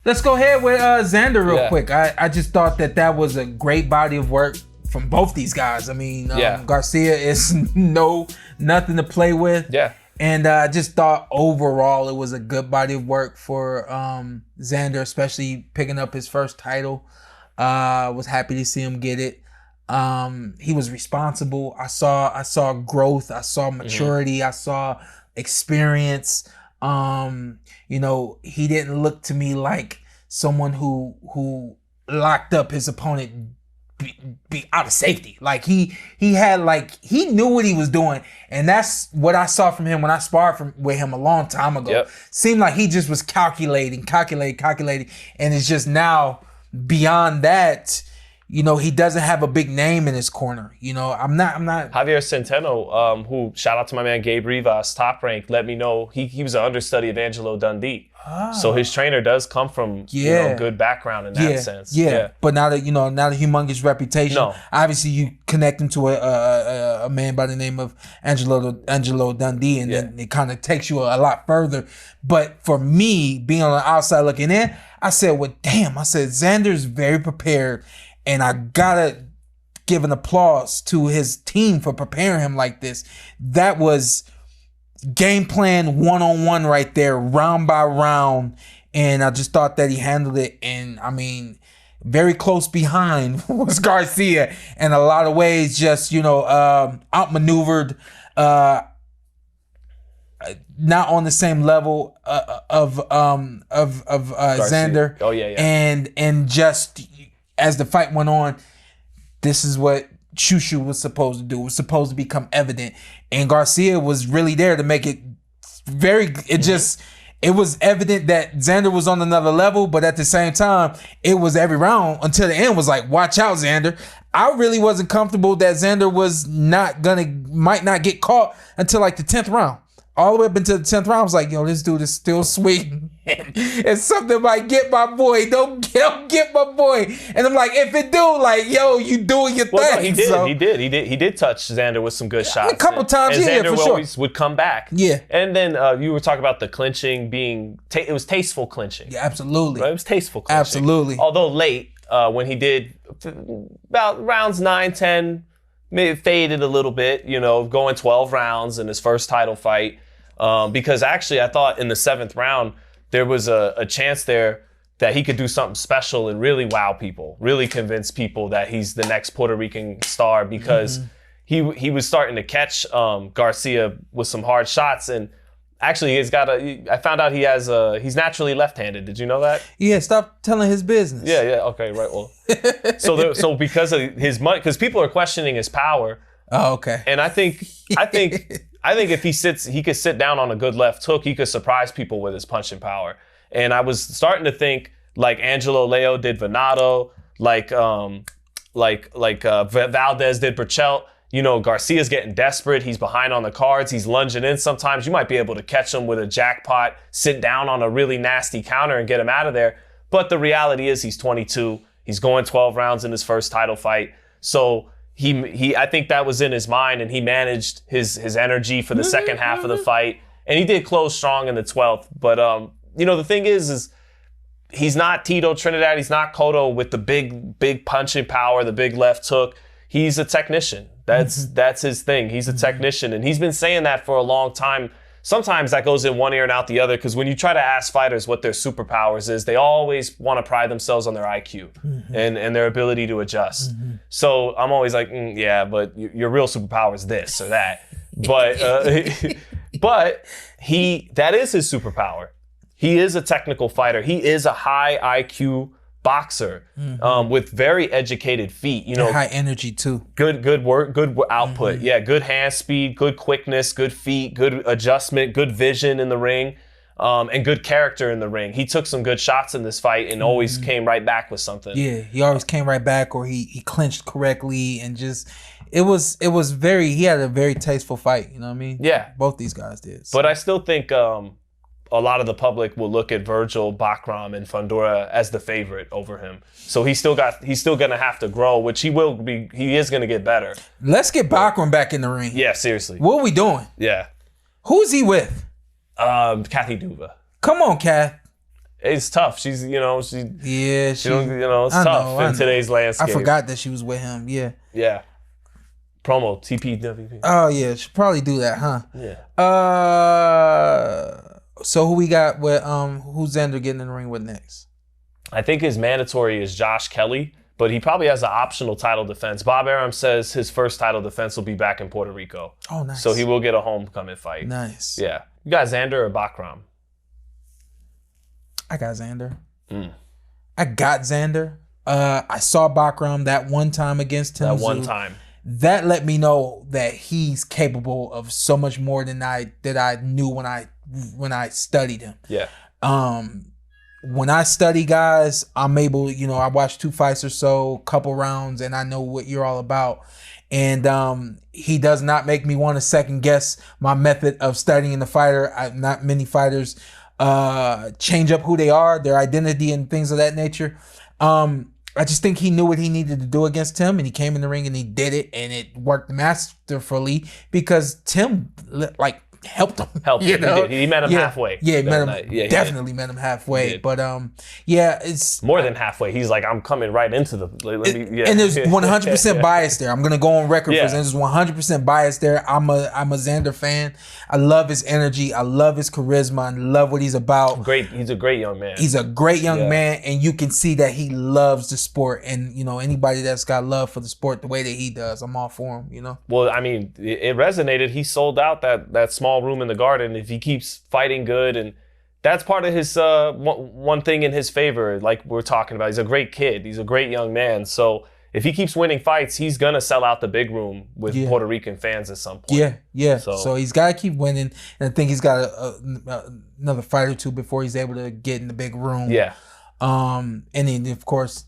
Let's go ahead with Xander real quick. I just thought that was a great body of work from both these guys. I mean, Garcia is nothing to play with. Yeah. And I just thought overall it was a good body of work for Xander, especially picking up his first title. Was happy to see him get it. He was responsible. I saw growth. I saw maturity. I saw experience. He didn't look to me like someone who locked up his opponent be out of safety. Like he knew what he was doing, and that's what I saw from him when I sparred with him a long time ago. Yep. Seemed like he just was calculating, and it's just now beyond that. He doesn't have a big name in his corner. I'm not. Javier Centeno, who, shout out to my man Gabe Rivas, Top Rank, let me know he was an understudy of Angelo Dundee. So his trainer does come from good background in that sense. Yeah. But now that now the humongous reputation, obviously you connect him to a man by the name of Angelo Dundee, and then it kind of takes you a lot further. But for me, being on the outside looking in, I said, well, damn, Xander's very prepared. And I gotta give an applause to his team for preparing him like this. That was game plan 1-on-1 right there, round by round. And I just thought that he handled it. And I mean, very close behind was Garcia. In a lot of ways, just, outmaneuvered, not on the same level of Xander. Oh, yeah. And just as the fight went on, this is what Shushu was supposed to do. It was supposed to become evident. And Garcia was really there to make it it was evident that Xander was on another level, but at the same time, it was every round until the end was like, watch out, Xander. I really wasn't comfortable that Xander might not get caught until like the 10th round. All the way up into the 10th round, I was like, this dude is still sweet. And something might get my boy. Don't get my boy. And I'm like, if it do, you doing your thing. No, he did touch Xander with some good shots. A couple times, and Xander for always sure would come back. Yeah. And then you were talking about the clinching being, it was tasteful clinching. Yeah, absolutely. Right? It was tasteful clinching. Absolutely. Although late, when he did about rounds 9, 10, maybe faded a little bit, going 12 rounds in his first title fight. Because actually, I thought in the 7th round, there was a chance there that he could do something special and really wow people, really convince people that he's the next Puerto Rican star, because he was starting to catch Garcia with some hard shots. And actually, I found out he's naturally left-handed. Did you know that? Yeah, stop telling his business. Yeah, okay, right. Well, so because of his money, because people are questioning his power. Oh, okay. And I think if he could sit down on a good left hook, he could surprise people with his punching power. And I was starting to think like Angelo Leo did Venado, like Valdez did Burchelt. Garcia's getting desperate. He's behind on the cards. He's lunging in. Sometimes you might be able to catch him with a jackpot, sit down on a really nasty counter and get him out of there. But the reality is he's 22. He's going 12 rounds in his first title fight. So I think that was in his mind, and he managed his energy for the second half of the fight, and he did close strong in the 12th. But the thing is he's not Tito Trinidad, he's not Cotto with the big punching power, the big left hook. He's a technician. That's his thing. He's a technician, and he's been saying that for a long time. Sometimes that goes in one ear and out the other, because when you try to ask fighters what their superpowers is, they always want to pride themselves on their IQ and their ability to adjust. So I'm always like, but your real superpower is this or that. But that is his superpower. He is a technical fighter. He is a high IQ boxer with very educated feet. High energy too. Good work, good output. Yeah, good hand speed, good quickness, good feet, good adjustment, good vision in the ring, and good character in the ring. He took some good shots in this fight and always came right back with something. Yeah, he always came right back, or he clinched correctly, and just he had a very tasteful fight. You know what I mean? Yeah, both these guys did. So. But I still think a lot of the public will look at Virgil, Bakram, and Fundora as the favorite over him. So he's still gonna have to grow, which he will be. He is gonna get better. Let's get Bakram back in the ring. Yeah, seriously. What are we doing? Yeah. Who's he with? Kathy Duva. Come on, Kath. It's tough. She's, you know, she it's tough in today's landscape. I forgot that she was with him. Yeah. Yeah. Promo, TPWP. Oh, yeah. Should probably do that, huh? Yeah. So who we got with, who's Xander getting in the ring with next? I think his mandatory is Josh Kelly, but he probably has an optional title defense. Bob Arum says his first title defense will be back in Puerto Rico. Oh, nice. So he will get a homecoming fight. Nice. Yeah. You got Xander or Bakram? I got Xander. I got Xander. I saw Bakram that one time against Tim That one time. That let me know that he's capable of so much more than I knew when I studied him. Yeah. When I study guys, I'm able, I watch 2 fights or so, couple rounds, and I know what you're all about. And he does not make me want to second guess my method of studying the fighter. Not many fighters change up who they are, their identity, and things of that nature. I just think he knew what he needed to do against Tim, and he came in the ring and he did it, and it worked masterfully because Tim helped him. He met him halfway. Yeah, definitely met him halfway. But it's more than halfway. He's like, I'm coming right into the. And there's 100% bias there. I'm gonna go on record for there's 100% bias there. I'm a Xander fan. I love his energy. I love his charisma. I love what he's about. He's a great young man. He's a great young man, and you can see that he loves the sport. And anybody that's got love for the sport the way that he does, I'm all for him. Well, I mean, it resonated. He sold out that small room in the Garden if he keeps fighting good, and that's part of his one thing in his favor, like we're talking about. He's a great kid. He's a great young man. So if he keeps winning fights, he's gonna sell out the big room with Puerto Rican fans at some point. Yeah. So he's got to keep winning, and I think he's got another fight or two before he's able to get in the big room. Yeah. And then of course,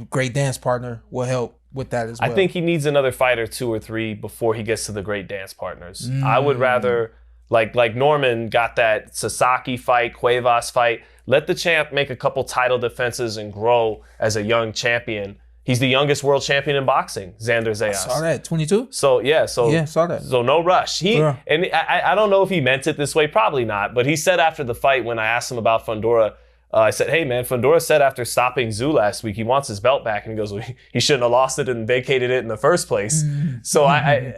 great dance partner will help with that as well. I think he needs another fight or 2 or 3 before he gets to the great dance partners. I would rather, like Norman got that Sasaki fight, Cuevas fight. Let the champ make a couple title defenses and grow as a young champion. He's the youngest world champion in boxing, Xander Zayas. I saw that, 22? So, saw that. So no rush. And I don't know if he meant it this way, probably not, but he said after the fight when I asked him about Fundora, I said, hey, man, Fundora said after stopping Zoo last week, he wants his belt back. And he goes, well, he shouldn't have lost it and vacated it in the first place. So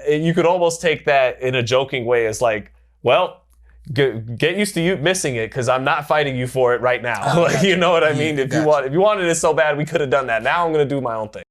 you could almost take that in a joking way as like, well, get used to you missing it because I'm not fighting you for it right now. You know what I mean? If you wanted it so bad, we could have done that. Now I'm going to do my own thing.